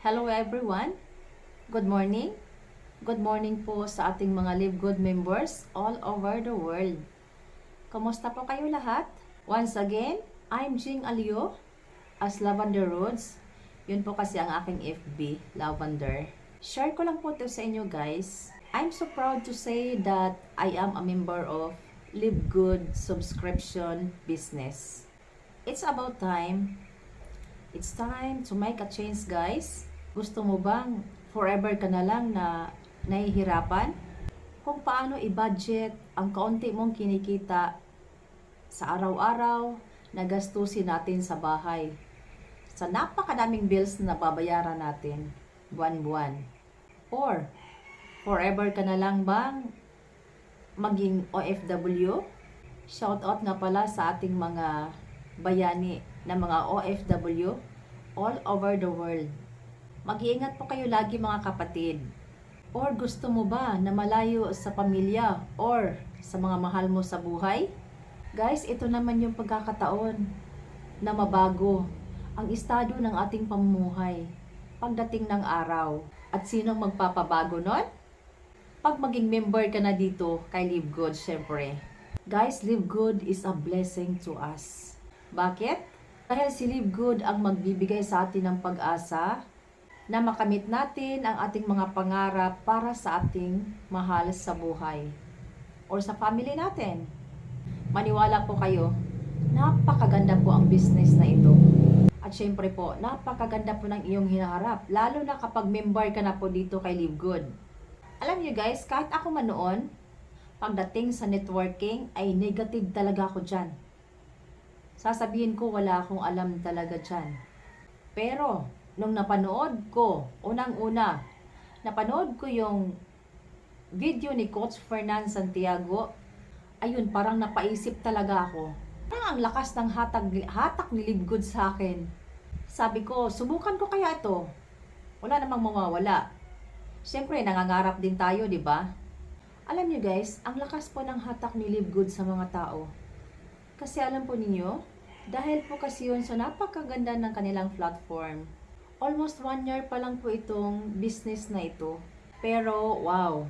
Hello everyone. Good morning. Good morning po sa ating mga Live Good members all over the world. Kamusta po kayo lahat? Once again, I'm Jing Alio as Lavender Roots. Yun po kasi ang aking FB, Lavender. Share ko lang po ito sa inyo guys. I'm so proud to say that I am a member of Live Good subscription business. It's about time. It's time to make a change guys. Gusto mo bang forever ka na lang na nahihirapan? Kung paano i-budget ang kaunti mong kinikita sa araw-araw na gastusin natin sa bahay. Sa napakadaming bills na babayaran natin buwan-buwan. Or forever ka na lang bang maging OFW? Shoutout nga pala sa ating mga bayani na mga OFW all over the world. Mag-iingat po kayo lagi mga kapatid. Or gusto mo ba na malayo sa pamilya or sa mga mahal mo sa buhay? Guys, ito naman yung pagkakataon na mabago ang estado ng ating pamumuhay pagdating ng araw. At sinong magpapabago nun? Pag maging member ka na dito kay Live Good, syempre. Guys, Live Good is a blessing to us. Bakit? Dahil si Live Good ang magbibigay sa atin ng pag-asa na makamit natin ang ating mga pangarap para sa ating mahal sa buhay or sa family natin. Maniwala po kayo, napakaganda po ang business na ito. At syempre po, napakaganda po ng iyong hinaharap, lalo na kapag member ka na po dito kay Live Good. Alam niyo guys, kahit ako man noon, pagdating sa networking ay negative talaga ako dyan. Sasabihin ko wala akong alam talaga dyan. Pero nung napanood ko, unang-una, napanood ko yung video ni Coach Fernan Santiago, ayun, parang napaisip talaga ako. Parang ang lakas ng hatak ni Live Good sa akin. Sabi ko, subukan ko kaya ito. Wala namang mawawala. Siyempre, nangangarap din tayo, di ba? Alam niyo guys, ang lakas po ng hatak ni Live Good sa mga tao. Kasi alam po ninyo, dahil po kasi yun sa napakaganda ng kanilang platform. Almost 1 year pa lang po itong business na ito. Pero, wow,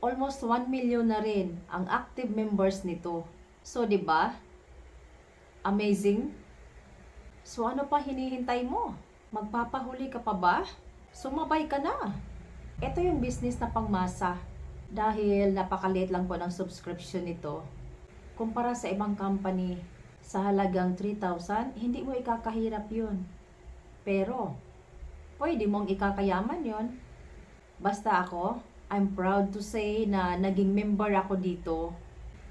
almost 1 million na rin ang active members nito. So, di ba? Amazing. So, ano pa hinihintay mo? Magpapahuli ka pa ba? Sumabay ka na. Ito yung business na pangmasa. Dahil napakaliit lang po ng subscription nito. Kumpara sa ibang company, sa halagang 3,000, hindi mo ikakahirap yun. Pero, pwede mong ikakayaman yon. Basta ako, I'm proud to say na naging member ako dito.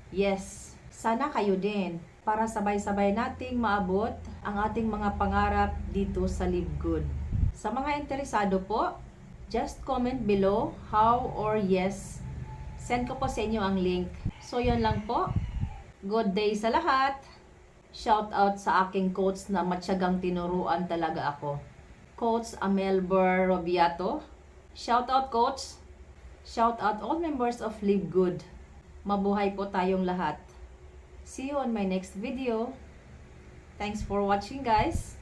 Yes, sana kayo din para sabay-sabay nating maabot ang ating mga pangarap dito sa Live Good. Sa mga interesado po, just comment below how or yes. Send ko po sa inyo ang link. So yun lang po. Good day sa lahat. Shout out sa aking coach na matyagang tinuruan talaga ako. Coach Amelber Robiato. Shout out coach. Shout out all members of Live Good. Mabuhay po tayong lahat. See you on my next video. Thanks for watching guys.